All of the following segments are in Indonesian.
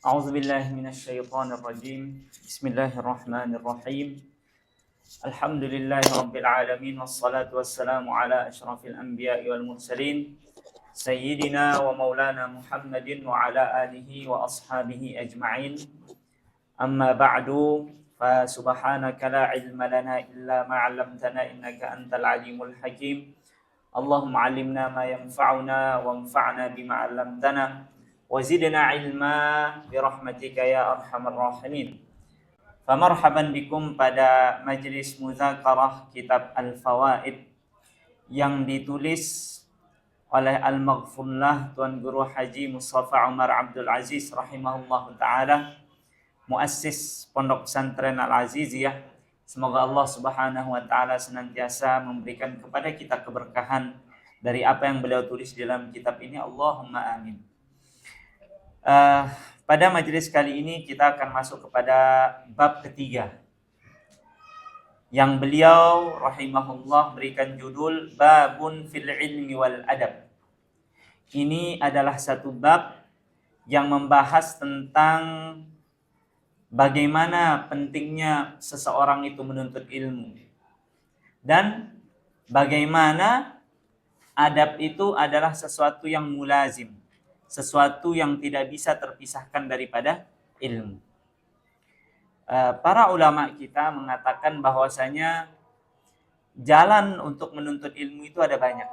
أعوذ بالله من الشيطان الرجيم. بسم الله الرحمن الرحيم. الحمد لله رب العالمين والصلاة والسلام على أشرف الأنبياء والمرسلين سيدنا ومولانا محمد وعلى آله وأصحابه أجمعين. أما بعد فسبحانك لا علم لنا إلا ما علمتنا إنك أنت العليم الحكيم. اللهم علمنا ما ينفعنا وانفعنا بما علمتنا wazidna ilma birahmatika ya arhamar rahimin. Famarhaban bikum pada majlis muzakarah kitab Al-Fawaid yang ditulis oleh Al-Maghfurlah Tuan Guru Haji Mustafa Umar Abdul Aziz rahimahullah ta'ala, muassis Pondok Pesantren Al-Aziziyah. Semoga Allah Subhanahu wa ta'ala senantiasa memberikan kepada kita keberkahan dari apa yang beliau tulis dalam kitab ini. Allahumma amin. Pada majelis kali ini kita akan masuk kepada bab ketiga yang beliau rahimahullah berikan judul Babun fil ilmi wal adab. Ini adalah satu bab yang membahas tentang bagaimana pentingnya seseorang itu menuntut ilmu dan bagaimana adab itu adalah sesuatu yang mulazim, sesuatu yang tidak bisa terpisahkan daripada ilmu. Para ulama kita mengatakan bahwasanya jalan untuk menuntut ilmu itu ada banyak.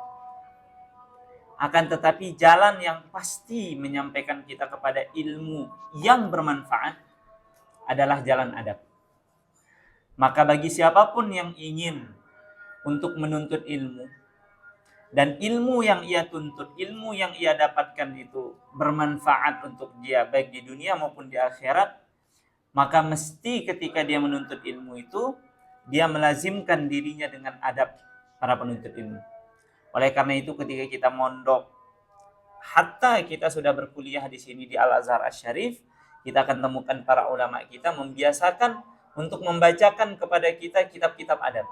Akan tetapi jalan yang pasti menyampaikan kita kepada ilmu yang bermanfaat adalah jalan adab. Maka bagi siapapun yang ingin untuk menuntut ilmu, dan ilmu yang ia tuntut, ilmu yang ia dapatkan itu bermanfaat untuk dia baik di dunia maupun di akhirat, maka mesti ketika dia menuntut ilmu itu, dia melazimkan dirinya dengan adab para penuntut ilmu. Oleh karena itu ketika kita mondok, hatta kita sudah berkuliah di sini di Al-Azhar Asy-Syarif, kita akan temukan para ulama kita membiasakan untuk membacakan kepada kita kitab-kitab adab.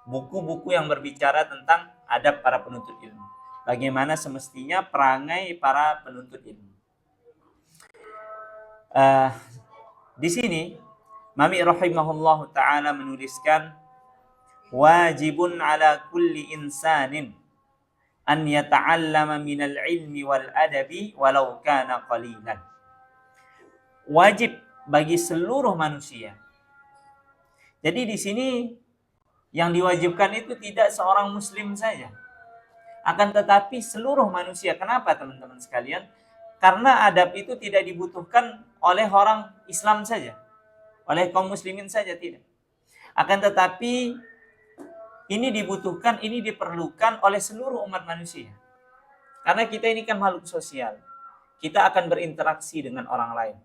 Buku-buku yang berbicara tentang adab para penuntut ilmu. Bagaimana semestinya perangai para penuntut ilmu. Di sini Mami rahimahullah ta'ala menuliskan wajibun ala kulli insanin an yata'allama minal ilmi wal adabi walau kana qalilan. Wajib bagi seluruh manusia. Jadi di sini yang diwajibkan itu tidak seorang muslim saja, akan tetapi seluruh manusia. Kenapa teman-teman sekalian? Karena adab itu tidak dibutuhkan oleh orang Islam saja, oleh kaum muslimin saja, tidak. Akan tetapi ini dibutuhkan, ini diperlukan oleh seluruh umat manusia. Karena kita ini kan makhluk sosial, kita akan berinteraksi dengan orang lain.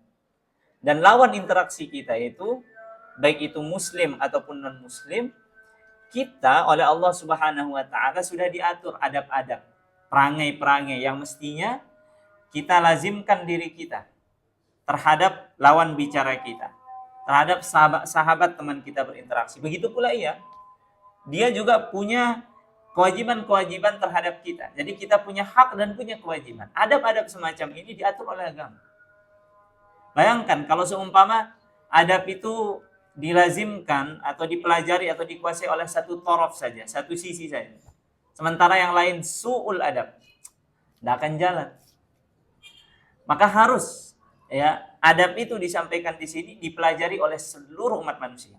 Dan lawan interaksi kita itu, baik itu muslim ataupun non-muslim, kita oleh Allah Subhanahu wa ta'ala sudah diatur adab-adab, perangai-perangai yang mestinya kita lazimkan diri kita terhadap lawan bicara kita, terhadap sahabat teman kita berinteraksi. Begitu pula dia juga punya kewajiban-kewajiban terhadap kita. Jadi kita punya hak dan punya kewajiban. Adab-adab semacam ini diatur oleh agama. Bayangkan kalau seumpama adab itu dilazimkan atau dipelajari atau dikuasai oleh satu torof saja, satu sisi saja. Sementara yang lain su'ul adab, tidak akan jalan. Maka harus adab itu disampaikan di sini, dipelajari oleh seluruh umat manusia.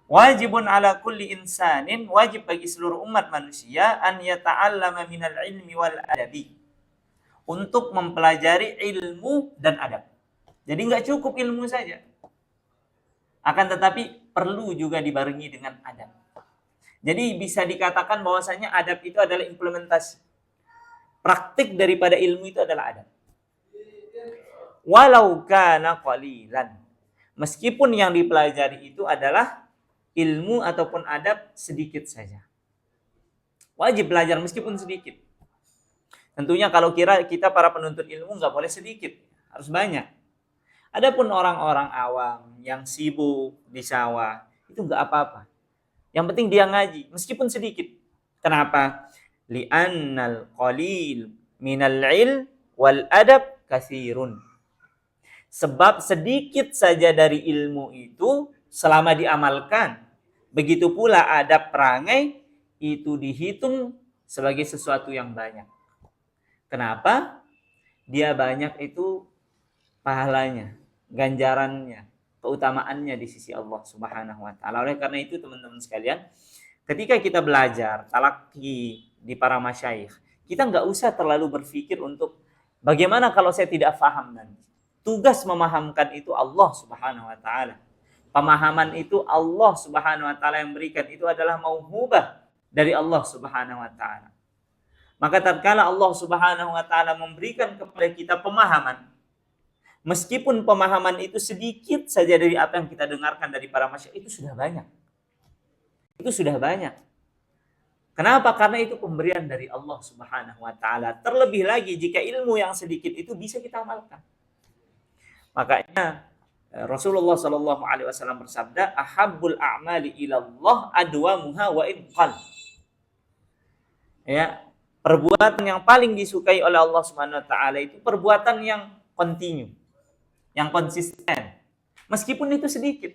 Wajibun ala kulli insanin, wajib bagi seluruh umat manusia an yata'allama minal ilmi wal adabi, untuk mempelajari ilmu dan adab. Jadi nggak cukup ilmu saja, akan tetapi perlu juga dibarengi dengan adab. Jadi bisa dikatakan bahwasanya adab itu adalah implementasi. Praktik daripada ilmu itu adalah adab. Walau kana qalilan. Meskipun yang dipelajari itu adalah ilmu ataupun adab sedikit saja. Wajib belajar meskipun sedikit. Tentunya kalau kita para penuntut ilmu nggak boleh sedikit, harus banyak. Adapun orang-orang awam yang sibuk di sawah, itu enggak apa-apa. Yang penting dia ngaji, meskipun sedikit. Kenapa? Li'annal qalil minal ilm wal adab katsirun. Sebab sedikit saja dari ilmu itu selama diamalkan, begitu pula adab perangai itu dihitung sebagai sesuatu yang banyak. Kenapa? Dia banyak itu pahalanya, ganjarannya, keutamaannya di sisi Allah Subhanahu wa taala. Oleh karena itu teman-teman sekalian, ketika kita belajar talaqi di para masyayikh, kita nggak usah terlalu berpikir untuk bagaimana kalau saya tidak paham nanti. Tugas memahamkan itu Allah Subhanahu wa taala. Pemahaman itu Allah Subhanahu wa taala yang berikan, itu adalah mauhubah dari Allah Subhanahu wa taala. Maka tatkala Allah Subhanahu wa taala memberikan kepada kita pemahaman, meskipun pemahaman itu sedikit saja dari apa yang kita dengarkan dari para masyayikh, itu sudah banyak. Itu sudah banyak. Kenapa? Karena itu pemberian dari Allah Subhanahu wa taala. Terlebih lagi jika ilmu yang sedikit itu bisa kita amalkan. Makanya Rasulullah Shallallahu Alaihi Wasallam bersabda, "Ahabbul a'mali ilallah adwamuha wa in qal." Ya, perbuatan yang paling disukai oleh Allah Subhanahu Wa Taala itu perbuatan yang kontinu, yang konsisten, meskipun itu sedikit.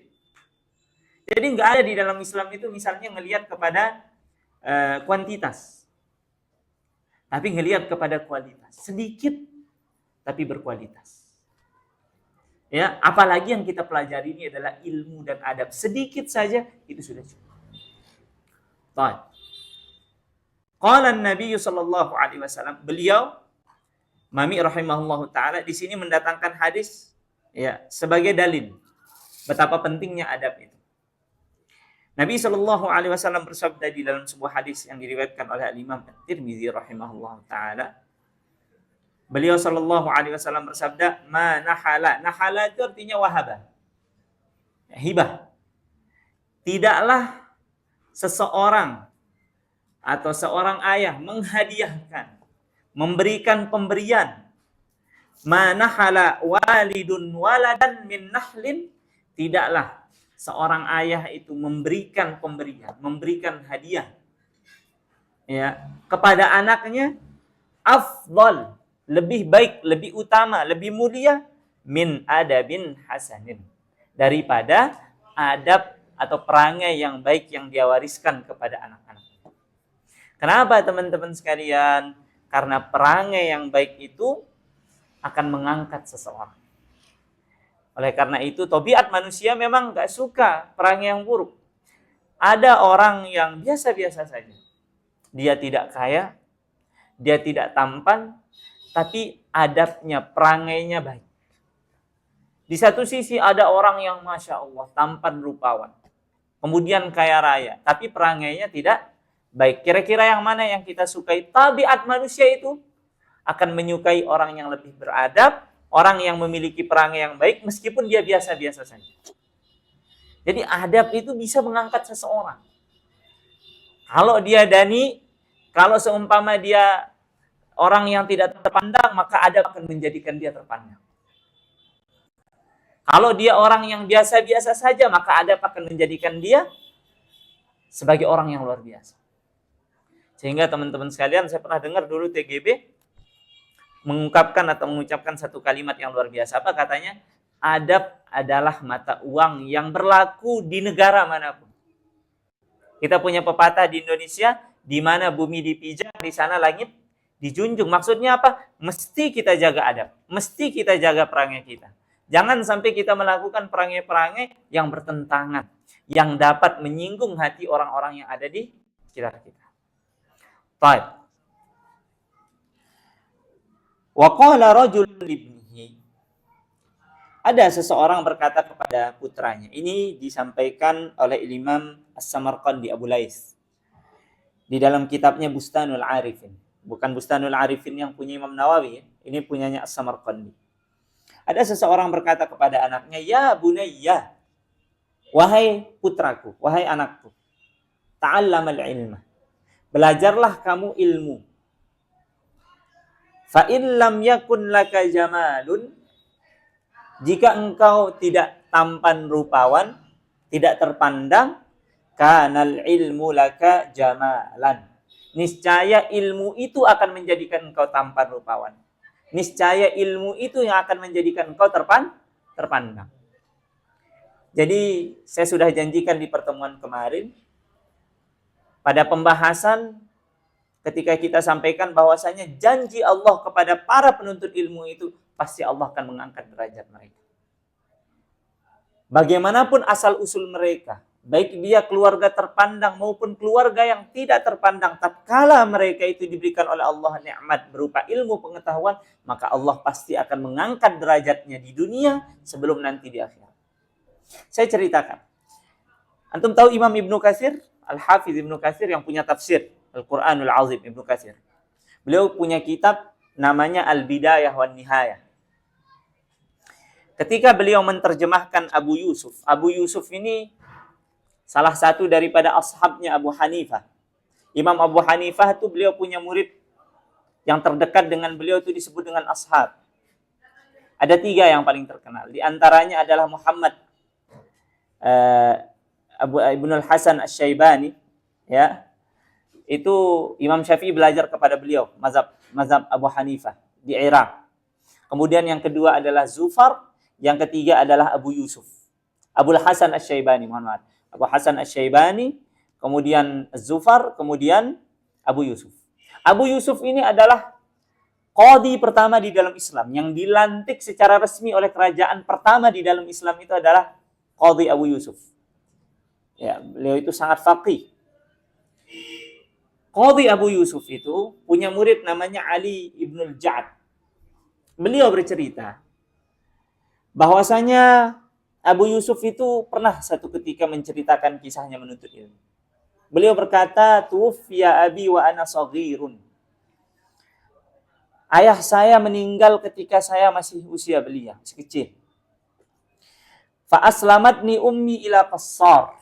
Jadi nggak ada di dalam Islam itu misalnya ngelihat kepada kuantitas, tapi ngelihat kepada kualitas, sedikit tapi berkualitas. Ya, apalagi yang kita pelajari ini adalah ilmu dan adab. Sedikit saja itu sudah cukup. Baik. Qala Nabi sallallahu alaihi wasallam, beliau Mami rahimahullahu taala di sini mendatangkan hadis ya sebagai dalil betapa pentingnya adab itu. Nabi sallallahu alaihi wasallam bersabda di dalam sebuah hadis yang diriwayatkan oleh Imam At-Tirmizi rahimahullahu taala. Beliau sallallahu alaihi wasallam bersabda, "Ma nahala." Nahala itu artinya wahaba. Hibah. Tidaklah seseorang atau seorang ayah menghadiahkan, memberikan pemberian. Ma nahala walidun waladan min nahlin. Tidaklah seorang ayah itu memberikan pemberian, memberikan hadiah ya kepada anaknya afdal, lebih baik, lebih utama, lebih mulia min adabin hasanin, daripada adab atau perangai yang baik yang dia wariskan kepada anak-anak. Kenapa teman-teman sekalian? Karena perangai yang baik itu akan mengangkat seseorang. Oleh karena itu tabiat manusia memang gak suka perangai yang buruk. Ada orang yang biasa-biasa saja. Dia tidak kaya, dia tidak tampan, tapi adabnya, perangainya baik. Di satu sisi ada orang yang Masya Allah, tampan rupawan. Kemudian kaya raya, tapi perangainya tidak baik. Kira-kira yang mana yang kita sukai? Tabiat manusia itu akan menyukai orang yang lebih beradab, orang yang memiliki perangai yang baik, meskipun dia biasa-biasa saja. Jadi adab itu bisa mengangkat seseorang. Kalau dia dani, kalau seumpama dia orang yang tidak terpandang, maka adab akan menjadikan dia terpandang. Kalau dia orang yang biasa-biasa saja, maka adab akan menjadikan dia sebagai orang yang luar biasa. Sehingga teman-teman sekalian, saya pernah dengar dulu TGB mengungkapkan atau mengucapkan satu kalimat yang luar biasa. Apa katanya? Adab adalah mata uang yang berlaku di negara manapun. Kita punya pepatah di Indonesia, di mana bumi dipijak, di sana langit dijunjung. Maksudnya apa? Mesti kita jaga adab. Mesti kita jaga perangai kita. Jangan sampai kita melakukan perangai-perangai yang bertentangan, yang dapat menyinggung hati orang-orang yang ada di sekitar kita. Baik. Wa qala rajul libnihi. Ada seseorang berkata kepada putranya. Ini disampaikan oleh Imam As-Samarqandi Abu Lais di dalam kitabnya Bustanul Arifin. Bukan Bustanul Arifin yang punya Imam Nawawi, ini punyanya As-Samarqandi. Ada seseorang berkata kepada anaknya, "Ya bunayya, wahai putraku, wahai anakku, ta'allamal ilma. Belajarlah kamu ilmu. Fa in lam yakun laka jamalun, jika engkau tidak tampan rupawan, tidak terpandang, kanal ilmu laka jamalan. Niscaya ilmu itu akan menjadikan engkau tampan rupawan. niscaya ilmu itu yang akan menjadikan engkau terpandang. Jadi saya sudah janjikan di pertemuan kemarin, pada pembahasan ketika kita sampaikan bahwasanya janji Allah kepada para penuntut ilmu itu, pasti Allah akan mengangkat derajat mereka. Bagaimanapun asal-usul mereka, baik dia keluarga terpandang maupun keluarga yang tidak terpandang, tatkala mereka itu diberikan oleh Allah nikmat berupa ilmu pengetahuan, maka Allah pasti akan mengangkat derajatnya di dunia sebelum nanti di akhirat. Saya ceritakan. Antum tahu Imam Ibnu Katsir, Al-Hafiz Ibnu Katsir yang punya tafsir Al-Qur'anul Azim, Ibnu Katsir. Beliau punya kitab namanya Al-Bidayah wan Nihayah. Ketika beliau menerjemahkan Abu Yusuf ini salah satu daripada ashabnya Abu Hanifah. Imam Abu Hanifah itu beliau punya murid yang terdekat dengan beliau itu disebut dengan ashab. Ada 3 yang paling terkenal. Di antaranya adalah Muhammad Ibnul Hasan Asy-Syaibani, ya. Itu Imam Syafi'i belajar kepada beliau, mazhab Abu Hanifah di Irak. Kemudian yang kedua adalah Zufar, yang ketiga adalah Abu Yusuf. Abul Hasan Asy-Syaibani, mohon maaf. Abu Hasan Asy-Syaibani, kemudian Zufar, kemudian Abu Yusuf. Abu Yusuf ini adalah qadhi pertama di dalam Islam, yang dilantik secara resmi oleh kerajaan pertama di dalam Islam itu adalah Qadhi Abu Yusuf. Ya, beliau itu sangat faqih. Qadhi Abu Yusuf itu punya murid namanya Ali Ibnul Ja'ad. Beliau bercerita bahwasanya Abu Yusuf itu pernah satu ketika menceritakan kisahnya menuntut ilmu. Beliau berkata, "Tuwfiya abi wa ana shaghirun." Ayah saya meninggal ketika saya masih usia belia, masih kecil. Fa aslamatni ummi ila qassar.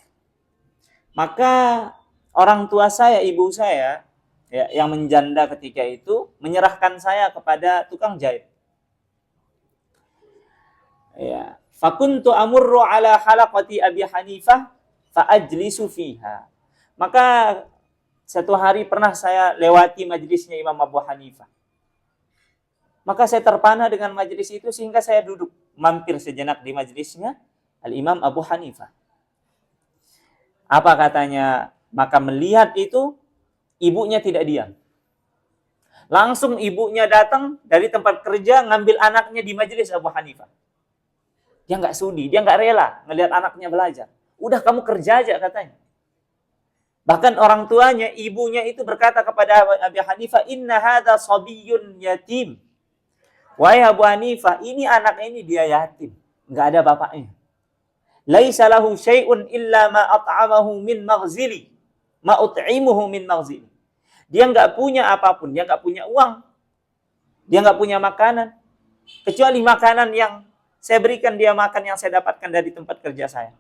Maka orang tua saya, ibu saya, ya, yang menjanda ketika itu menyerahkan saya kepada tukang jahit. Ya, fa kuntu amurru ala halaqati Abi Hanifah fa ajlisu fiha. Maka satu hari pernah saya lewati majelisnya Imam Abu Hanifah. Maka saya terpana dengan majelis itu sehingga saya duduk mampir sejenak di majelisnya Al-Imam Abu Hanifah. Apa katanya? Maka melihat itu, ibunya tidak diam. Langsung ibunya datang dari tempat kerja ngambil anaknya di majelis Abu Hanifah. Dia nggak sudi, dia nggak rela ngelihat anaknya belajar. Udah kamu kerja aja katanya. Bahkan orang tuanya, ibunya itu berkata kepada Abu Hanifah, "Inna hadza shabiyyun yatim." Wahai Abu Hanifah, ini anak ini dia yatim, nggak ada bapaknya. Laisa lahu syai'un illa ma at'amahu min maghzili, ma ut'imuhu min maghzili. Dia nggak punya apapun, dia nggak punya uang, dia nggak punya makanan, kecuali makanan yang saya berikan dia makan, yang saya dapatkan dari tempat kerja saya.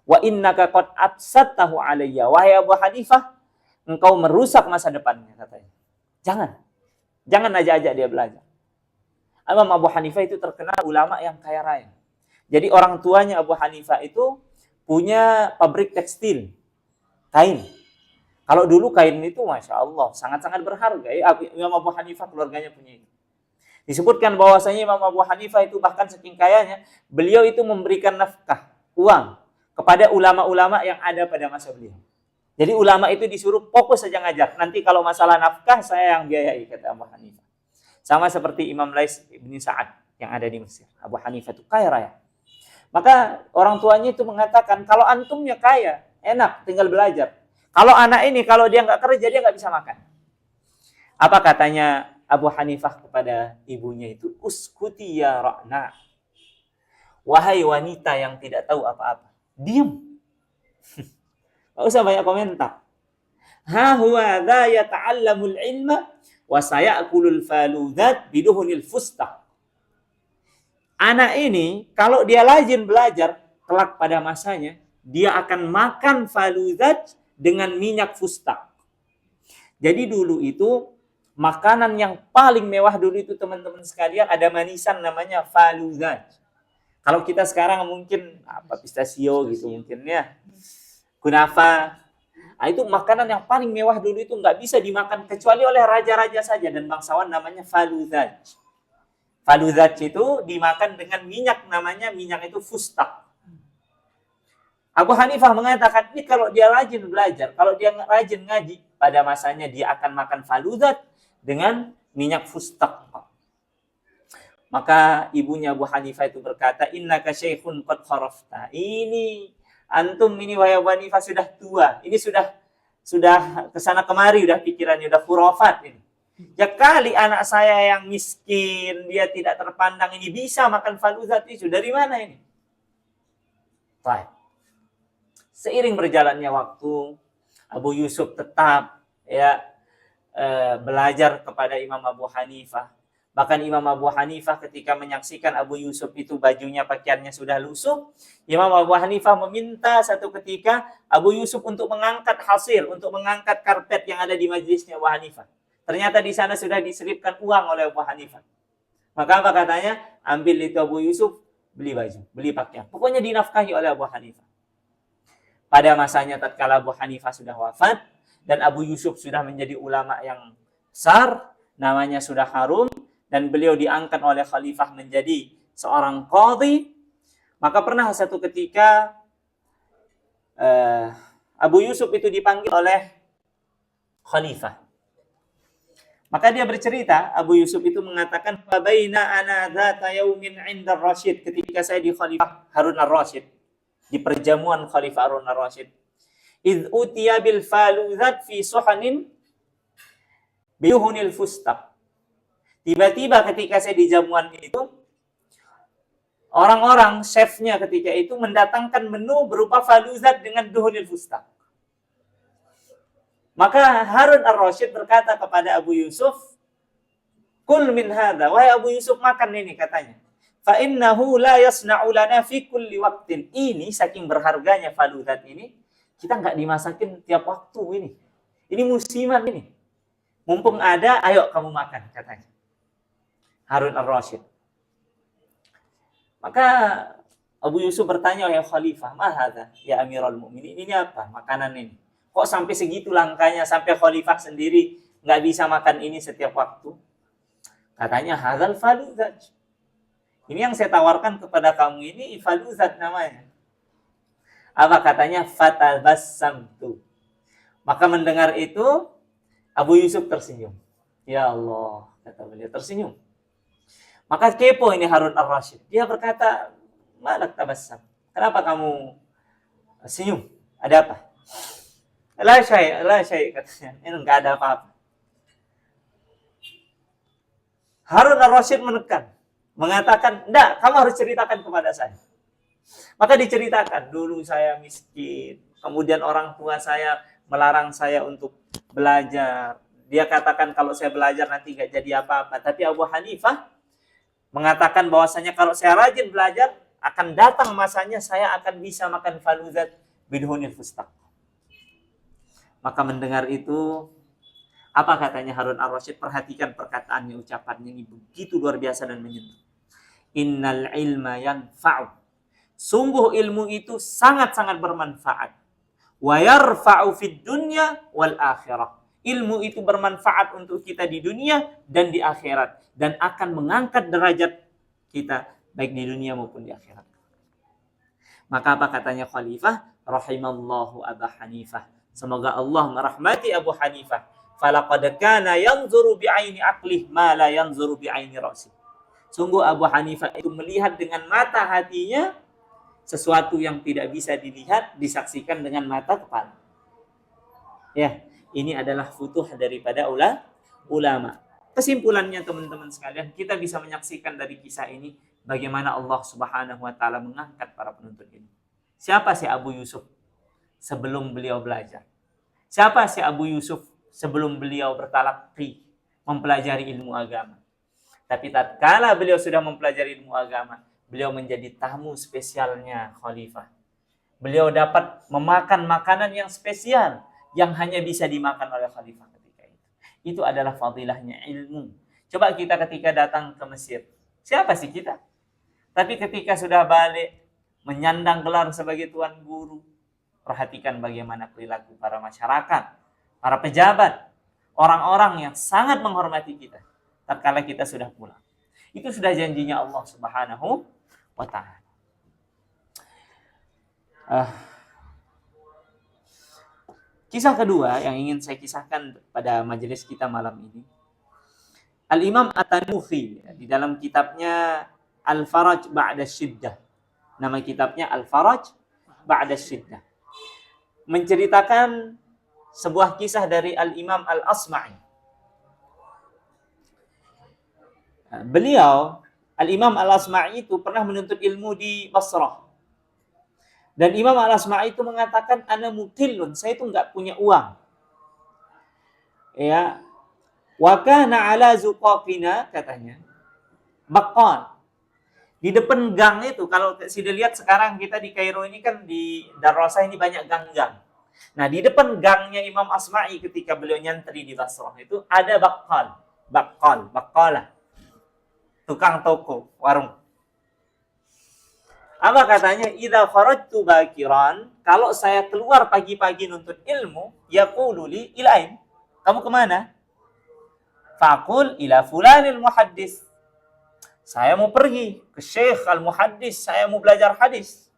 Wa innaka qad afsadtahu alayya. Wahai Abu Hanifah, engkau merusak masa depannya, katanya. Jangan ajak-ajak dia belajar. Imam Abu Hanifah itu terkenal ulama yang kaya raya. Jadi orang tuanya Abu Hanifah itu punya pabrik tekstil, kain. Kalau dulu kain itu Masya Allah sangat-sangat berharga. Imam Abu Hanifah keluarganya punya itu. Disebutkan bahwasanya Imam Abu Hanifah itu bahkan saking kayanya, beliau itu memberikan nafkah, uang, kepada ulama-ulama yang ada pada masa beliau. Jadi ulama itu disuruh fokus saja ngajar. Nanti kalau masalah nafkah saya yang biayai, kata Abu Hanifah. Sama seperti Imam Lais bin Sa'ad yang ada di Mesir. Abu Hanifah itu kaya raya. Maka orang tuanya itu mengatakan, kalau antumnya kaya, enak, tinggal belajar. Kalau anak ini, kalau dia nggak kerja, dia nggak bisa makan. Apa katanya Abu Hanifah kepada ibunya itu? Uskuti ya Ra'na. Wahai wanita yang tidak tahu apa-apa. Diam. Nggak usah banyak komentar. Ha huwa dha yata'allamul ilma wa saya'kulul faludat biduhunil fustaq. Anak ini, kalau dia rajin belajar, kelak pada masanya, dia akan makan faludat dengan minyak fustaq. Jadi dulu itu, makanan yang paling mewah dulu itu teman-teman sekalian, ada manisan namanya faludat. Kalau kita sekarang mungkin, pistachio gitu mungkin ya. Kunafa. Nah, itu makanan yang paling mewah dulu itu nggak bisa dimakan kecuali oleh raja-raja saja dan bangsawan, namanya faluzaj. Faluzaj itu dimakan dengan minyak, namanya minyak itu fustak. Abu Hanifah mengatakan, ini kalau dia rajin belajar, kalau dia rajin ngaji, pada masanya dia akan makan faluzaj dengan minyak fustak. Maka ibunya Abu Hanifah itu berkata, innaka syekhun qad kharafta. Ini antum ini wahai Abu Hanifah sudah tua. Ini sudah kesana kemari, udah pikirannya udah khurafat ini. Ya kali anak saya yang miskin, dia tidak terpandang ini bisa makan faluzat itu. Dari mana ini? Baik. Seiring berjalannya waktu, Abu Yusuf tetap belajar kepada Imam Abu Hanifah. Bahkan Imam Abu Hanifah ketika menyaksikan Abu Yusuf itu bajunya, pakaiannya sudah lusuh, Imam Abu Hanifah meminta satu ketika Abu Yusuf untuk mengangkat hasir, untuk mengangkat karpet yang ada di majelisnya Abu Hanifah. Ternyata di sana sudah diselipkan uang oleh Abu Hanifah. Maka apa katanya? Ambil itu Abu Yusuf, beli baju, beli pakaian. Pokoknya dinafkahi oleh Abu Hanifah. Pada masanya tatkala Abu Hanifah sudah wafat dan Abu Yusuf sudah menjadi ulama yang besar, namanya sudah harum, dan beliau diangkat oleh khalifah menjadi seorang qadhi, maka pernah satu ketika Abu Yusuf itu dipanggil oleh khalifah. Maka dia bercerita, Abu Yusuf itu mengatakan, "Fabaina ana dzata yaumin 'inda ar-Rasyid," ketika saya di Khalifah Harun ar-Rasyid, di perjamuan Khalifah Harun ar-Rasyid, "Idz utiya bil faluzat fi suhanin biyuhunil fustaq." Tiba-tiba ketika saya di jamuan itu, orang-orang chefnya ketika itu mendatangkan menu berupa faluzat dengan duhunil fustaq. Maka Harun ar-Rasyid berkata kepada Abu Yusuf, "Kul min hadza." Wahai Abu Yusuf, makan ini katanya. "Fa innahu la yasna'u lana fi kulli waqtin." Ini saking berharganya faluzat ini, kita enggak dimasakin tiap waktu ini. Ini musiman ini. Mumpung ada, ayo kamu makan katanya. Harun ar-Rasyid. Maka Abu Yusuf bertanya, "Wahai khalifah, ma hadza ya Amirul Mukminin? Ini apa makanan ini? Kok sampai segitu langkanya, sampai khalifah sendiri nggak bisa makan ini setiap waktu?" Katanya, "Hadzal faluzat." Ini yang saya tawarkan kepada kamu ini faluzat namanya. Apa katanya? "Fatabassamtu." Maka mendengar itu, Abu Yusuf tersenyum. Ya Allah, kata beliau, tersenyum. Maka kepo ini Harun ar-Rasyid. Dia berkata, "Malak tabassam? Kenapa kamu senyum? Ada apa?" La syai' katanya. Ini enggak ada apa-apa. Harun ar-Rasyid menekan, mengatakan, "Enggak, kamu harus ceritakan kepada saya." Maka diceritakan, dulu saya miskin, kemudian orang tua saya melarang saya untuk belajar. Dia katakan kalau saya belajar nanti enggak jadi apa-apa. Tapi Abu Hanifah mengatakan bahwasanya kalau saya rajin belajar, akan datang masanya saya akan bisa makan faluzat bidhunil fustaq. Maka mendengar itu, apa katanya Harun ar-Rasyid? Perhatikan perkataannya, ucapannya ini begitu luar biasa dan menyentuh. Innal ilma yanfa'u. Sungguh ilmu itu sangat-sangat bermanfaat. Wa yarfa'u fid dunya wal akhirah. Ilmu itu bermanfaat untuk kita di dunia dan di akhirat. Dan akan mengangkat derajat kita baik di dunia maupun di akhirat. Maka apa katanya khalifah? Rahimallahu Abu Hanifah. Semoga Allah merahmati Abu Hanifah. Falaqad kana yanzuru bi'aini aqlih ma la yanzuru bi'aini ra'si. Sungguh Abu Hanifah itu melihat dengan mata hatinya sesuatu yang tidak bisa dilihat, disaksikan dengan mata kepala. Ya, ini adalah futuh daripada ulama. Kesimpulannya teman-teman sekalian, kita bisa menyaksikan dari kisah ini bagaimana Allah Subhanahu wa taala mengangkat para penuntut ilmu. Siapa sih Abu Yusuf sebelum beliau belajar? Siapa sih Abu Yusuf sebelum beliau bertalaqi, mempelajari ilmu agama? Tapi tatkala beliau sudah mempelajari ilmu agama, beliau menjadi tamu spesialnya khalifah. Beliau dapat memakan makanan yang spesial yang hanya bisa dimakan oleh khalifah ketika itu. Itu adalah fadilahnya ilmu. Coba kita ketika datang ke Mesir, siapa sih kita? Tapi ketika sudah balik, menyandang gelar sebagai tuan guru, Perhatikan bagaimana perilaku para masyarakat, para pejabat, orang-orang yang sangat menghormati kita tatkala kita sudah pulang. Itu sudah janjinya Allah Subhanahu wa ta'ala. Kisah kedua yang ingin saya kisahkan pada majelis kita malam ini, Al-Imam At-Tanuhi di dalam kitabnya Al-Faraj Ba'da Syiddah. Nama kitabnya Al-Faraj Ba'da Syiddah. Menceritakan sebuah kisah dari Al-Imam Al-Asma'i. Beliau, Al-Imam Al-Asma'i itu pernah menuntut ilmu di Basrah. Dan Imam Al-Asma'i itu mengatakan, ana mukillun, saya itu enggak punya uang. Ya. Wa kana ala zuqaqina, katanya, baqqal. Di depan gang itu, kalau sudah lihat sekarang kita di Kairo ini kan di Darrosah ini banyak gang-gang. Nah, di depan gangnya Imam Asma'i ketika beliau nyantri di Basrah itu ada baqqalah. Tukang toko, warung. Apa katanya? Idza kharajtu bakiran, kalau saya keluar pagi-pagi nuntut ilmu, yaqulu li ilain. Kamu kemana? Faqul ila fulanil muhaddis. Saya mau pergi ke Syekh al-Muhaddis, saya mau belajar hadis.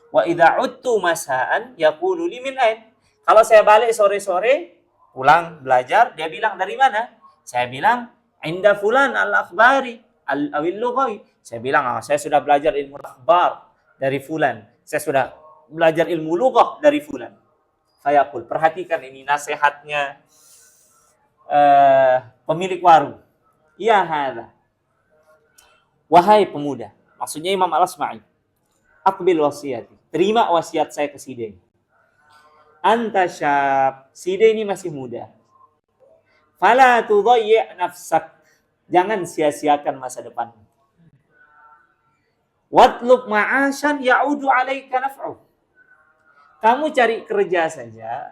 Wa idza udtu masaan yaqulu li min ain. Kalau saya balik sore-sore pulang belajar, dia bilang dari mana? Saya bilang inda fulan al-akhbari al-awil lughawi. Saya bilang, saya sudah belajar ilmu akhbar dari fulan. Saya sudah belajar ilmu lughah dari fulan. Fayaqul, perhatikan ini nasihatnya pemilik warung. Ya hadza. Wahai pemuda, maksudnya Imam Al-Asma'i. Aqbil wasiyati. Terima wasiat saya ke Side. Anta syab. Side ini masih muda. Fala tudayyi' nafsak. Jangan sia-siakan masa depanmu. Watlub ma'asyan ya'udu 'alaika naf'u. Kamu cari kerja saja,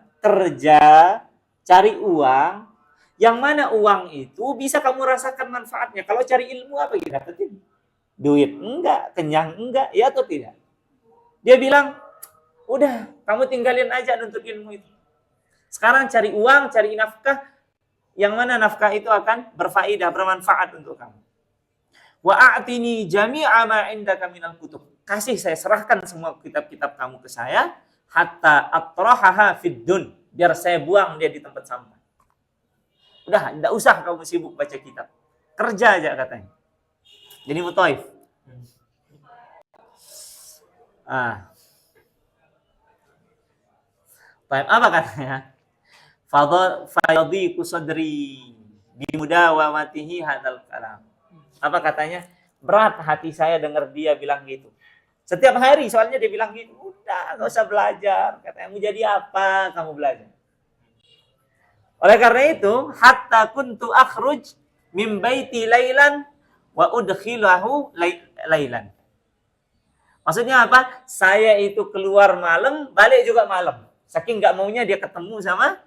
cari uang, yang mana uang itu bisa kamu rasakan manfaatnya. Kalau cari ilmu apa kita dapetin? Duit enggak, kenyang enggak, ya atau tidak? Dia bilang, udah, kamu tinggalin aja nuntut ilmu itu. Sekarang cari uang, cari nafkah, yang mana nafkah itu akan berfaedah, bermanfaat untuk kamu. Wa a'tini jami'a ma 'indaka minal kutub. Kasih, saya serahkan semua kitab-kitab kamu ke saya, hatta atrahaha fid dun, biar saya buang dia di tempat sampah. Udah, tidak usah kamu sibuk baca kitab. Kerja aja katanya. Jadi mutaif. Baik, apa katanya? Fayadhiqu sadri bimudawamatihi hadzal kalam. Apa katanya? Berat hati saya dengar dia bilang gitu. Setiap hari soalnya dia bilang gitu. Udah, gak usah belajar. Katanya, mau jadi apa kamu belajar? Oleh karena itu, hatta kuntu akhruj min baiti lailan wa udkhilahu lailan. Maksudnya apa? Saya itu keluar malam, balik juga malam. Saking nggak maunya dia ketemu sama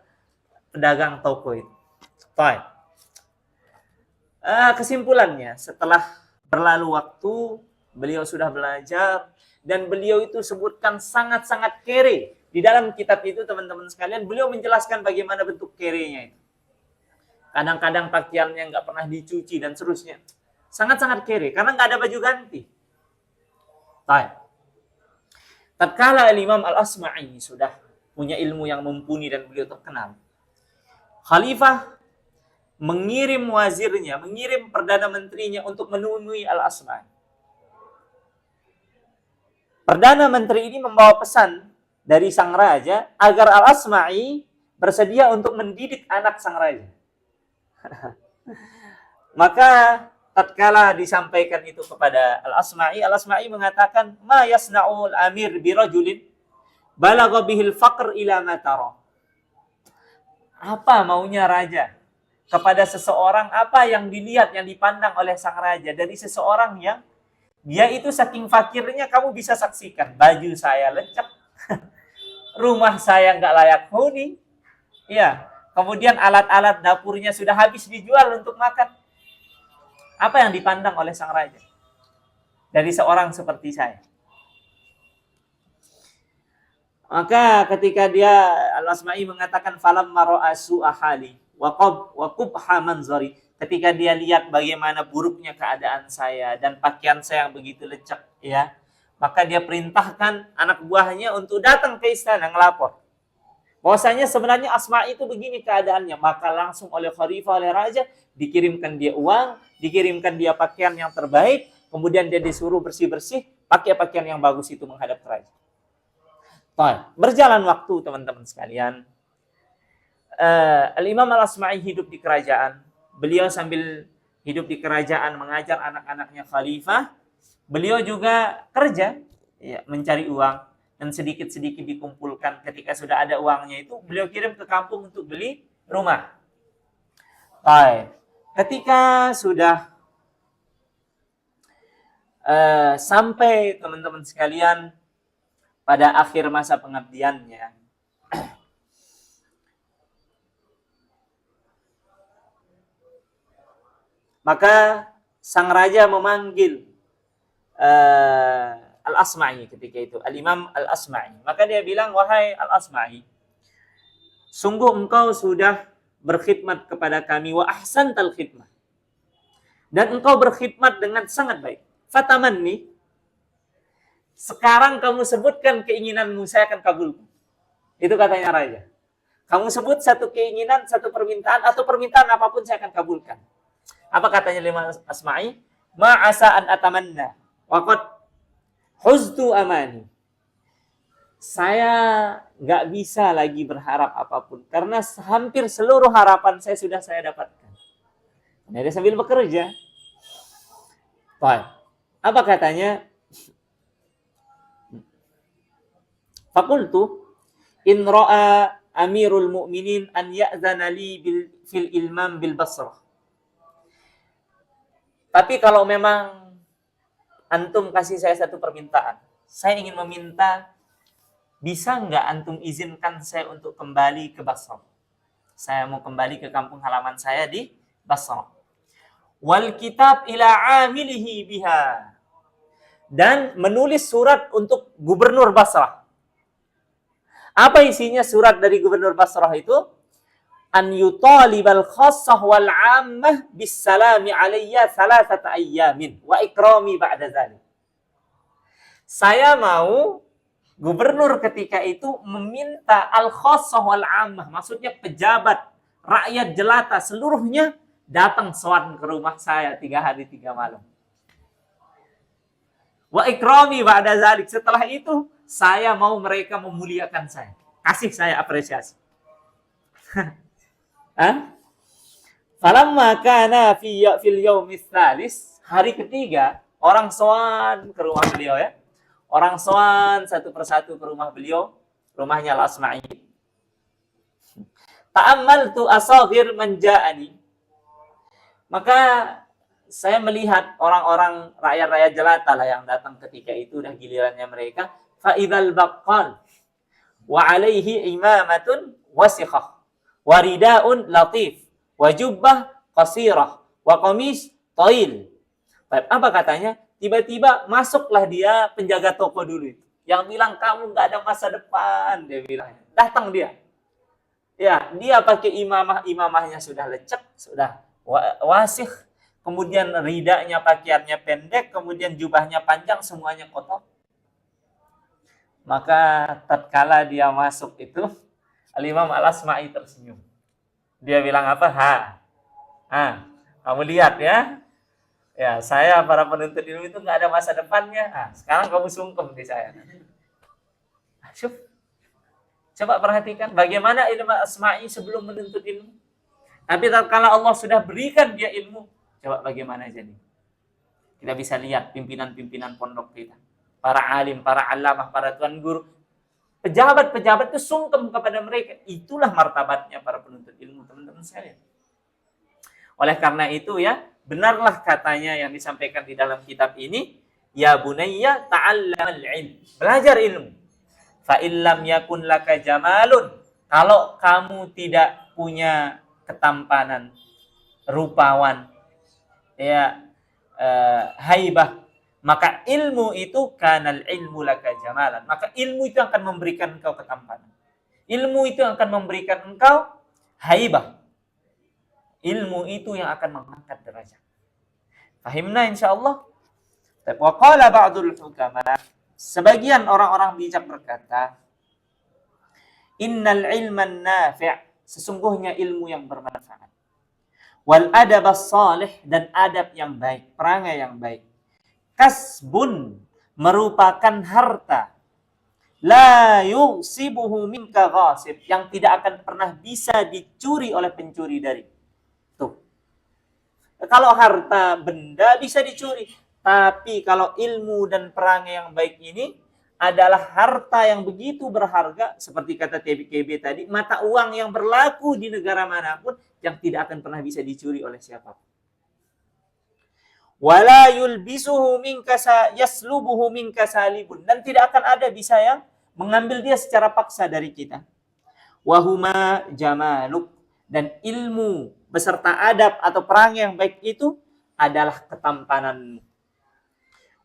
pedagang toko itu. Baik. Kesimpulannya, setelah berlalu waktu, beliau sudah belajar, dan beliau itu sebutkan sangat-sangat kere. Di dalam kitab itu, teman-teman sekalian, beliau menjelaskan bagaimana bentuk kerenya itu. Kadang-kadang pakaiannya nggak pernah dicuci dan seterusnya. Sangat-sangat kere, karena nggak ada baju ganti. Baik. Tatkala Imam Al-Asma'i sudah punya ilmu yang mumpuni dan beliau terkenal, Khalifah mengirim wazirnya, mengirim perdana menterinya untuk menemui Al-Asma'i. Perdana menteri ini membawa pesan dari sang raja agar Al-Asma'i bersedia untuk mendidik anak sang raja. Maka tatkala disampaikan itu kepada Al-Asma'i, Al-Asma'i mengatakan, "Ma yasna'ul amir bi rajulin balagha bihil faqr ila ma tara." Apa maunya raja kepada seseorang, apa yang dilihat, yang dipandang oleh sang raja dari seseorang yang dia itu saking fakirnya, kamu bisa saksikan, baju saya lecek, rumah saya nggak layak huni, ya, kemudian alat-alat dapurnya sudah habis dijual untuk makan. Apa yang dipandang oleh sang raja dari seorang seperti saya? Maka ketika dia Al-Asma'i mengatakan falam mara'a su'ahali wa qubha manzari, ketika dia lihat bagaimana buruknya keadaan saya dan pakaian saya yang begitu lecek, ya, maka dia perintahkan anak buahnya untuk datang ke istana ngelapor bahwasanya sebenarnya Asma' itu begini keadaannya. Maka langsung oleh khalifah, oleh raja, dikirimkan dia uang, dikirimkan dia pakaian yang terbaik, kemudian dia disuruh bersih-bersih, pakai pakaian yang bagus itu menghadap ke raja. Berjalan waktu, teman-teman sekalian, Al-Imam Al-Asma'i hidup di kerajaan. Beliau sambil hidup di kerajaan mengajar anak-anaknya khalifah, beliau juga kerja, ya, mencari uang, dan sedikit-sedikit dikumpulkan. Ketika sudah ada uangnya itu, beliau kirim ke kampung untuk beli rumah. Ketika sudah sampai, teman-teman sekalian, pada akhir masa pengabdiannya, maka sang raja memanggil Al-Asma'i ketika itu, Al-Imam Al-Asma'i. Maka dia bilang, wahai Al-Asma'i, sungguh engkau sudah berkhidmat kepada kami, wa ahsantal khidmah, dan engkau berkhidmat dengan sangat baik. Fatamanni, sekarang kamu sebutkan keinginanmu, saya akan kabulkan. Itu katanya raja. Kamu sebut satu keinginan, satu permintaan, atau permintaan apapun saya akan kabulkan. Apa katanya Imam Asma'i? Ma'asa an atamanna waqad huztu amani. Saya nggak bisa lagi berharap apapun karena hampir seluruh harapan saya sudah saya dapatkan. Nah, dia sambil bekerja. Baik. Apa katanya? Fakultu in ra'a amirul mu'minin an ya'zana li fil ilmam bil Basrah. Tapi kalau memang antum kasih saya satu permintaan, saya ingin meminta, bisa nggak antum izinkan saya untuk kembali ke Basrah? Saya mau kembali ke kampung halaman saya di Basrah. Wal kitab ila amilihi biha, dan menulis surat untuk gubernur Basrah. Apa isinya surat dari gubernur Basrah itu? An yutalibal khassah wal 'ammah bis salami alayya thalathata ayyamin wa ikrami ba'da dzalik. Saya mau gubernur ketika itu meminta al khassah wal 'ammah, maksudnya pejabat, rakyat jelata seluruhnya datang sowan ke rumah saya 3 hari 3 malam. Wa ikrami ba'da dzalik, setelah itu saya mau mereka memuliakan saya, kasih saya apresiasi. Falamma kana fil yaumis tsalis, hari ketiga, orang sowan ke rumah beliau, ya. Orang sowan satu persatu ke rumah beliau, rumahnya Al-Asma'i. Ta'ammaltu asaghir man ja'ani. Maka saya melihat orang-orang rakyat-rakyat jelata lah yang datang ketika itu, dan gilirannya mereka. Fa'idhal baqqal wa alaihi imamatun wasikhah wa ridaun latif wa jubbah qasirah wa qamis tail. Apa katanya? Tiba-tiba masuklah dia, penjaga toko dulu itu, yang bilang kamu nggak ada masa depan, dia bilang. Datang dia. Ya, dia pakai imamahnya sudah lecek, sudah wasikh, kemudian ridanya, pakaiannya pendek, kemudian jubahnya panjang, semuanya kotor. Maka tatkala dia masuk itu, Al-Imam Al-Asma'i tersenyum. Dia bilang apa? Kamu lihat ya. Ya, saya para penuntut ilmu itu nggak ada masa depannya. Sekarang kamu sungkem di saya. Coba perhatikan bagaimana ilmu Asma'i sebelum menuntut ilmu. Tapi tatkala Allah sudah berikan dia ilmu, coba bagaimana jadi. Kita bisa lihat pimpinan-pimpinan pondok kita, para alim, para alamah, para tuan guru, pejabat-pejabat itu sungkem kepada mereka. Itulah martabatnya para penuntut ilmu, teman-teman sekalian. Oleh karena itu, ya, benarlah katanya yang disampaikan di dalam kitab ini, ya bunayya ta'allamal ilm, belajar ilmu. Fa illam yakun laka jamalun, kalau kamu tidak punya ketampanan, rupawan, ya, haibah, maka ilmu itu kanal ilmu laka jamalan. Maka ilmu itu akan memberikan engkau ketampanan. Ilmu itu akan memberikan engkau haibah. Ilmu itu yang akan mengangkat derajat. Fahimna insyaallah. Wa qala ba'dul hukama, sebagian orang-orang bijak berkata, innal ilman nafi', sesungguhnya ilmu yang bermanfaat. Wal adabas salih, dan adab yang baik, perangai yang baik. Kasbun, merupakan harta. La yusibuhu minka ghasib, yang tidak akan pernah bisa dicuri oleh pencuri dari. Tuh. Kalau harta benda bisa dicuri, tapi kalau ilmu dan perangai yang baik ini adalah harta yang begitu berharga, seperti kata TBKB tadi, mata uang yang berlaku di negara manapun yang tidak akan pernah bisa dicuri oleh siapapun. Wala yulbisuhu minka yaslubuhu minka salibun, dan tidak akan ada bisa yang mengambil dia secara paksa dari kita. Wahuma jamaluk, dan ilmu beserta adab atau perangai yang baik itu adalah ketampananmu.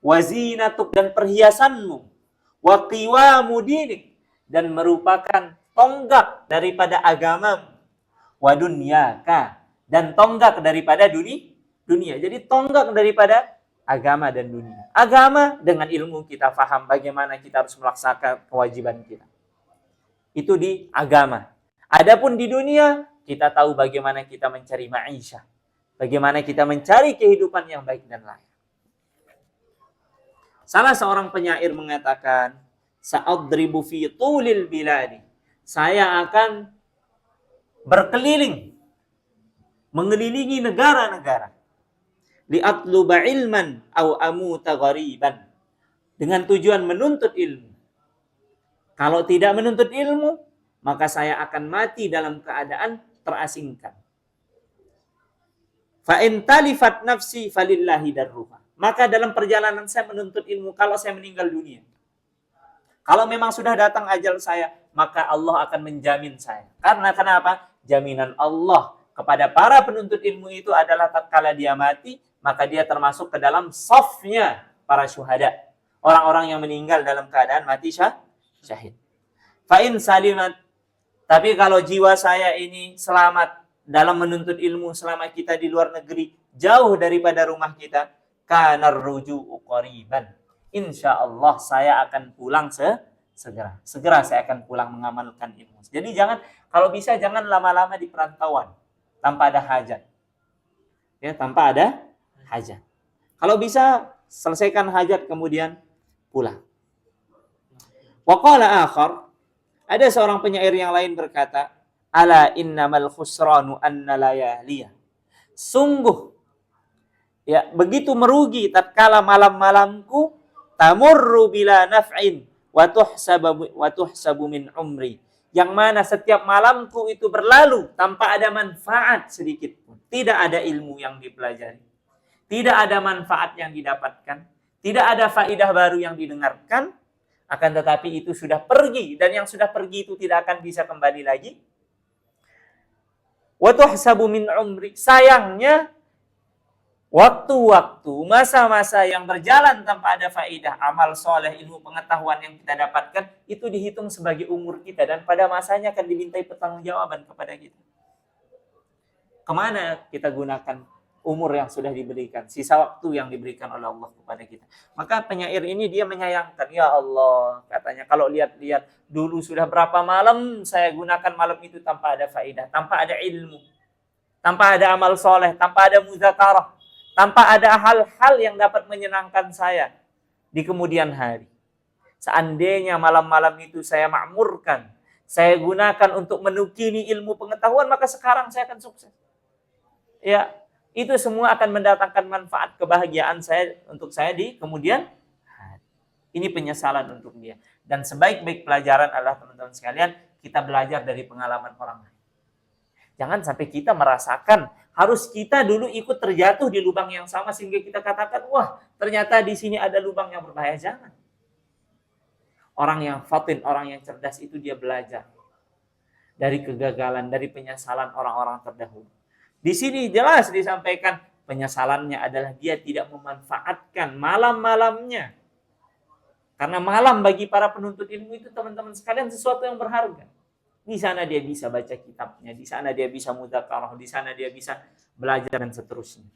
Wazinatuk, dan perhiasanmu. Wa qiwamu dinik, dan merupakan tonggak daripada agamamu. Wa dunyaka, dan tonggak daripada dunia. Jadi tonggak daripada agama dan dunia. Agama dengan ilmu kita faham bagaimana kita harus melaksanakan kewajiban kita. Itu di agama. Adapun di dunia, kita tahu bagaimana kita mencari ma'isyah. Bagaimana kita mencari kehidupan yang baik dan layak. Salah seorang penyair mengatakan, sa'adribu fi tulil biladi. Saya akan berkeliling, mengelilingi negara-negara. Li'atluba ilman au amuta ghariban. Dengan tujuan menuntut ilmu. Kalau tidak menuntut ilmu, maka saya akan mati dalam keadaan terasingkan. Fa in talifat nafsi falillahi darruha. Maka dalam perjalanan saya menuntut ilmu, kalau saya meninggal dunia, kalau memang sudah datang ajal saya, maka Allah akan menjamin saya. Karena kenapa? Jaminan Allah kepada para penuntut ilmu itu adalah tatkala dia mati, maka dia termasuk ke dalam safnya para syuhada. Orang-orang yang meninggal dalam keadaan mati syahid. Fa'in salimat. Tapi kalau jiwa saya ini selamat dalam menuntut ilmu selama kita di luar negeri, jauh daripada rumah kita, kanar ruju'u qariban. Insya Allah saya akan pulang segera. Segera saya akan pulang mengamalkan ilmu. Jadi kalau bisa jangan lama-lama di perantauan tanpa ada hajat. Ya, tanpa ada hajat. Kalau bisa selesaikan hajat kemudian pulang. Wa qala akhar, ada seorang penyair yang lain berkata, ala innamal khusranu anna layaliya. Sungguh ya begitu merugi tatkala malam-malamku tamurru bila naf'in wa tuhsabu min umri. Yang mana setiap malamku itu berlalu tanpa ada manfaat sedikit pun. Tidak ada ilmu yang dipelajari. Tidak ada manfaat yang didapatkan. Tidak ada faidah baru yang didengarkan. Akan tetapi itu sudah pergi. Dan yang sudah pergi itu tidak akan bisa kembali lagi. Wa tuhsabu min umri. Sayangnya, waktu-waktu, masa-masa yang berjalan tanpa ada faidah, amal soleh, ilmu pengetahuan yang kita dapatkan, itu dihitung sebagai umur kita. Dan pada masanya akan dimintai pertanggungjawaban kepada kita. Kemana kita gunakan umur yang sudah diberikan, sisa waktu yang diberikan oleh Allah kepada kita. Maka penyair ini dia menyayangkan, ya Allah, katanya kalau lihat-lihat dulu sudah berapa malam saya gunakan malam itu tanpa ada faidah, tanpa ada ilmu, tanpa ada amal soleh, tanpa ada muzakarah, tanpa ada hal-hal yang dapat menyenangkan saya di kemudian hari. Seandainya malam-malam itu saya makmurkan, saya gunakan untuk menukini ilmu pengetahuan, maka sekarang saya akan sukses. Ya, itu semua akan mendatangkan manfaat kebahagiaan untuk saya di kemudian hari. Ini penyesalan untuk dia. Dan sebaik-baik pelajaran adalah teman-teman sekalian, kita belajar dari pengalaman orang lain. Jangan sampai kita merasakan harus kita dulu ikut terjatuh di lubang yang sama sehingga kita katakan, wah ternyata di sini ada lubang yang berbahaya. Jangan. Orang yang fatin, orang yang cerdas itu dia belajar dari kegagalan, dari penyesalan orang-orang terdahulu. Di sini jelas disampaikan penyesalannya adalah dia tidak memanfaatkan malam-malamnya. Karena malam bagi para penuntut ilmu itu teman-teman sekalian sesuatu yang berharga. Di sana dia bisa baca kitabnya, di sana dia bisa mudzakarah, di sana dia bisa belajar dan seterusnya.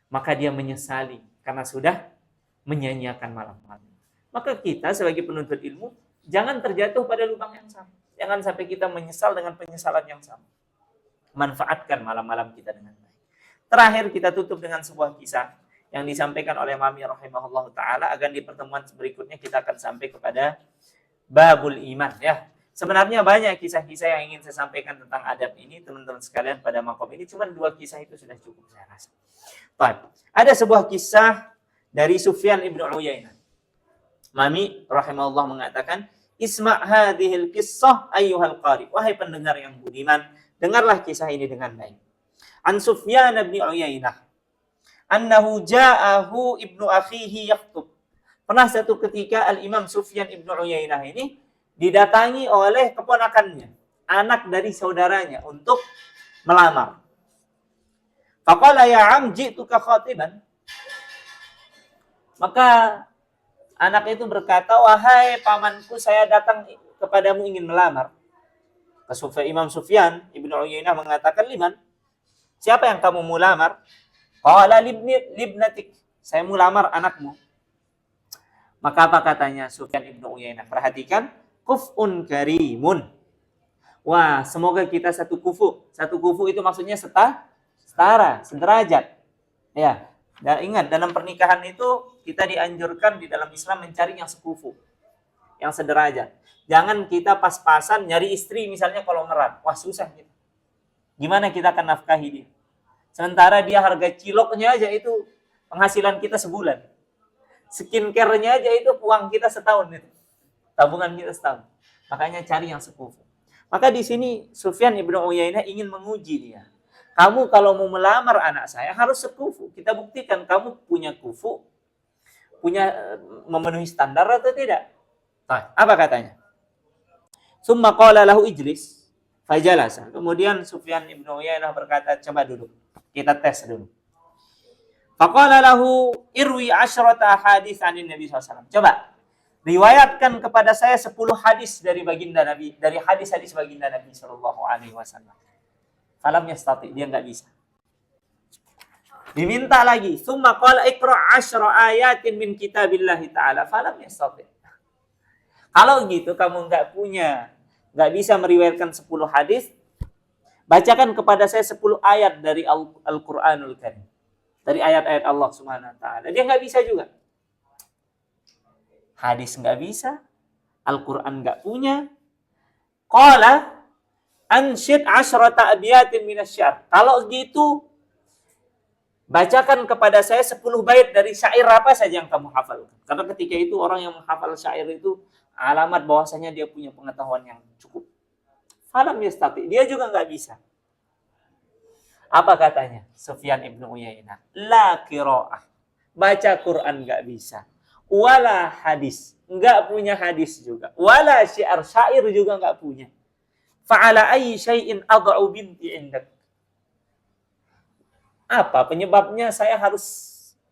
Maka dia menyesali karena sudah menyanyiakan malam-malam. Maka kita sebagai penuntut ilmu jangan terjatuh pada lubang yang sama. Jangan sampai kita menyesal dengan penyesalan yang sama. Manfaatkan malam-malam kita dengan baik. Terakhir kita tutup dengan sebuah kisah yang disampaikan oleh Mami rahimahullah ta'ala. Agar di pertemuan berikutnya kita akan sampai kepada babul iman. Ya, sebenarnya banyak kisah-kisah yang ingin saya sampaikan tentang adab ini, teman-teman sekalian, pada makom ini. Cuma 2 kisah itu sudah cukup saya rasa. Baik. Ada sebuah kisah dari Sufyan ibnu Uyainah. Mami rahimahullah mengatakan, Isma' hadhil qissah ayyuhal qari. Wahai pendengar yang budiman, dengarlah kisah ini dengan baik. An Sufyan bin Uyainah annahu ja'ahu ibnu akhihi yakhthub. Pernah satu ketika Al-Imam Sufyan ibnu Uyainah ini didatangi oleh keponakannya, anak dari saudaranya, untuk melamar. Faqala ya am ji'tuka khatiban. Maka anak itu berkata, wahai pamanku, saya datang kepadamu ingin melamar. Imam Sufyan ibnu Uyainah mengatakan, liman? Siapa yang kamu mau lamar? Qala libnatik. Saya mau lamar anakmu. Maka apa katanya Sufyan ibnu Uyainah? Perhatikan, kuf'un karimun. Wah, semoga kita satu kufu. Satu kufu itu maksudnya setara, sederajat. Ya. Dan ingat, dalam pernikahan itu kita dianjurkan di dalam Islam mencari yang sekufu, yang sederajat. Jangan kita pas-pasan nyari istri misalnya konglomerat. Wah, susah kita. Gimana kita akan nafkahi dia? Sementara dia harga ciloknya aja itu penghasilan kita sebulan. Skincare-nya aja itu uang kita setahun itu. Tabungan kita setahun. Makanya cari yang sekufu. Maka di sini Sufyan ibnu Uyainah ingin menguji dia. Kamu kalau mau melamar anak saya harus sekufu. Kita buktikan kamu punya kufu, punya memenuhi standar atau tidak. Nah, apa katanya? Summa qala lahu ijlis fajalasa. Kemudian Sufyan ibnu Uyainah berkata, coba duduk. Kita tes dulu. Faqala lahu irwi 'asyrata hadits 'anin Nabi SAW. Coba riwayatkan kepada saya 10 hadis dari baginda Nabi, dari hadis-hadis baginda Nabi sallallahu alaihi wasallam. Falam yastati, dia enggak bisa. Diminta lagi, summa qala iqra' 'asyra ayatin min kitabillahi ta'ala. Falam yastati. Kalau gitu kamu enggak bisa meriwayatkan 10 hadis, bacakan kepada saya 10 ayat dari Al-Qur'anul Karim. Dari ayat-ayat Allah Subhanahu wa taala. Dia enggak bisa juga. Hadis enggak bisa, Al-Qur'an enggak punya. Qala ansyid 'asyrata abyatin minasy-sya'r. Kalau gitu bacakan kepada saya 10 bait dari syair apa saja yang kamu hafal. Karena ketika itu orang yang menghafal syair itu alamat bahwasanya dia punya pengetahuan yang cukup. Falam yastati, dia juga enggak bisa. Apa katanya Sufyan ibnu Uyainah? La qiraah. Baca Quran enggak bisa. Wala hadis, enggak punya hadis juga. Wala syair, syair juga enggak punya. Fa'ala ayyi syai'in ad'u binti indak. Apa penyebabnya saya harus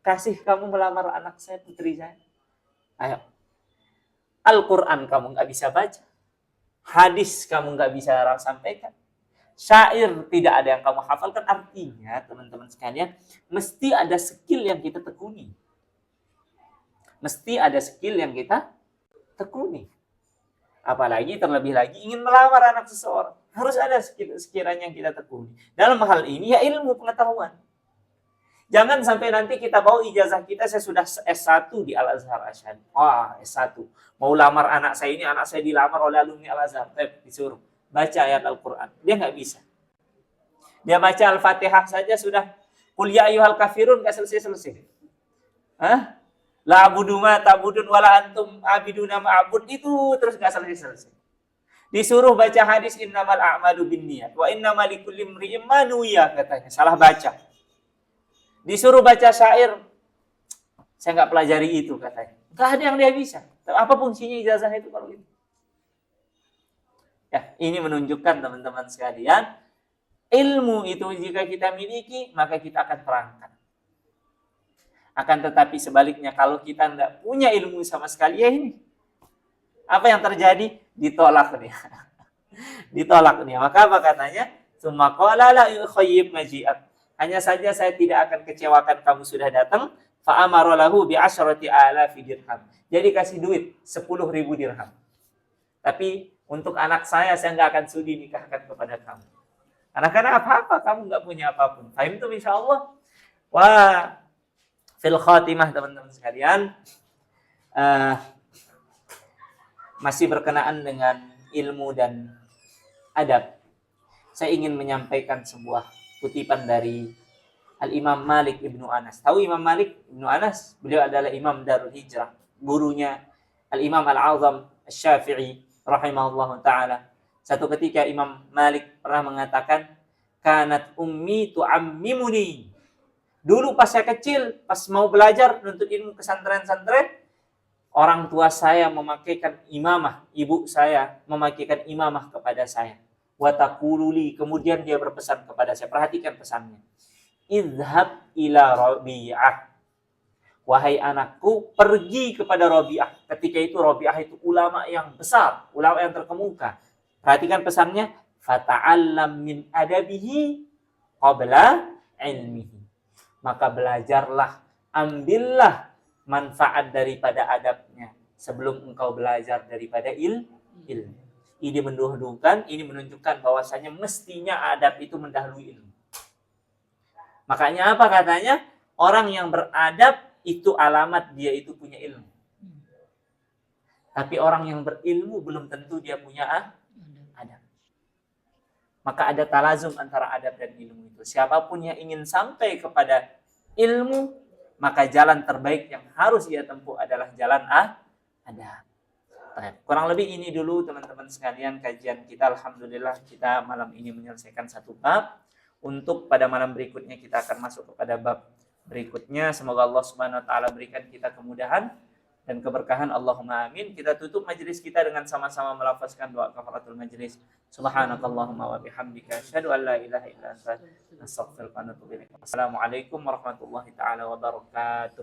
kasih kamu melamar anak saya, putri saya? Ayo. Al-Quran kamu nggak bisa baca. Hadis kamu nggak bisa sampaikan. Syair tidak ada yang kamu hafalkan. Artinya, teman-teman sekalian, mesti ada skill yang kita tekuni. Mesti ada skill yang kita tekuni. Apalagi terlebih lagi ingin melamar anak seseorang. Harus ada sekiranya yang kita tekuni. Dalam hal ini ya ilmu pengetahuan. Jangan sampai nanti kita bawa ijazah kita, saya sudah S1 di Al-Azhar Asy'ari. Wah, S1. Mau lamar anak saya ini, anak saya dilamar oleh alumni Al-Azhar. Disuruh baca ayat Al-Quran. Dia nggak bisa. Dia baca Al-Fatihah saja sudah. Qul ya ayyuhal kafirun, nggak selesai-selesai. Hah? La abudu ma ta'budun wala antum abiduna ma'abud, itu terus nggak selesai-selesai. Disuruh baca hadis innamal a'malu binniyat wa innamal likulli imri'in ma nuwiya, katanya. Salah baca. Disuruh baca syair, saya nggak pelajari itu, katanya. Nggak ada yang dia bisa. Apa fungsinya ijazah itu kalau gitu? Ya, ini menunjukkan teman-teman sekalian, ilmu itu jika kita miliki, maka kita akan terangkan. Akan tetapi sebaliknya, kalau kita tidak punya ilmu sama sekali, ya ini. Apa yang terjadi? Ditolak dia. Ditolak dia. Maka apa katanya? Tsumma qala la yukhayyib maji'ak. Hanya saja saya tidak akan kecewakan kamu sudah datang. Fa amara lahu bi 10,000 dirham. Jadi kasih duit 10.000 dirham. Tapi untuk anak saya nggak akan sudi nikahkan kepada kamu. Karena apa-apa, kamu nggak punya apapun. Fahim itu insyaallah. Wah, fil khatimah teman-teman sekalian, masih berkenaan dengan ilmu dan adab. Saya ingin menyampaikan sebuah kutipan dari Al-Imam Malik Ibnu Anas. Tahu Imam Malik Ibnu Anas? Beliau adalah Imam Darul Hijrah, gurunya Al-Imam Al-Azam Asy-Syafi'i rahimahullah ta'ala. Satu ketika Imam Malik pernah mengatakan, kanat ummi tu'ammimuni. Dulu pas saya kecil, pas mau belajar menuntut ilmu pesantren-santren, orang tua saya memakaikan imamah, ibu saya memakaikan imamah kepada saya. Wa taqululi, kemudian dia berpesan kepada saya, perhatikan pesannya. Idhab ila Rabi'ah. Wahai anakku, pergi kepada Rabi'ah. Ketika itu Rabi'ah itu ulama yang besar, ulama yang terkemuka. Perhatikan pesannya, fata'allam min adabihi qabla ilmihi. Maka belajarlah, ambillah manfaat daripada adabnya sebelum engkau belajar daripada ilmu. Ini menunjukkan bahwasanya mestinya adab itu mendahului ilmu. Makanya apa katanya? Orang yang beradab itu alamat dia itu punya ilmu. Tapi orang yang berilmu belum tentu dia punya adab. Maka ada talazum antara adab dan ilmu itu. Siapapun yang ingin sampai kepada ilmu, maka jalan terbaik yang harus ia tempuh adalah jalan adab. Kurang lebih ini dulu teman-teman sekalian kajian kita. Alhamdulillah kita malam ini menyelesaikan satu bab. Untuk pada malam berikutnya kita akan masuk kepada bab berikutnya. Semoga Allah Subhanahu wa taala berikan kita kemudahan dan keberkahan. Allahumma amin. Kita tutup majelis kita dengan sama-sama melafazkan doa kafaratul majelis. Subhanakallahumma wa bihamdika asyhadu an la ilaha illa anta astaghfiruka wa atubu ilaik. Assalamualaikum warahmatullahi taala wabarakatuh.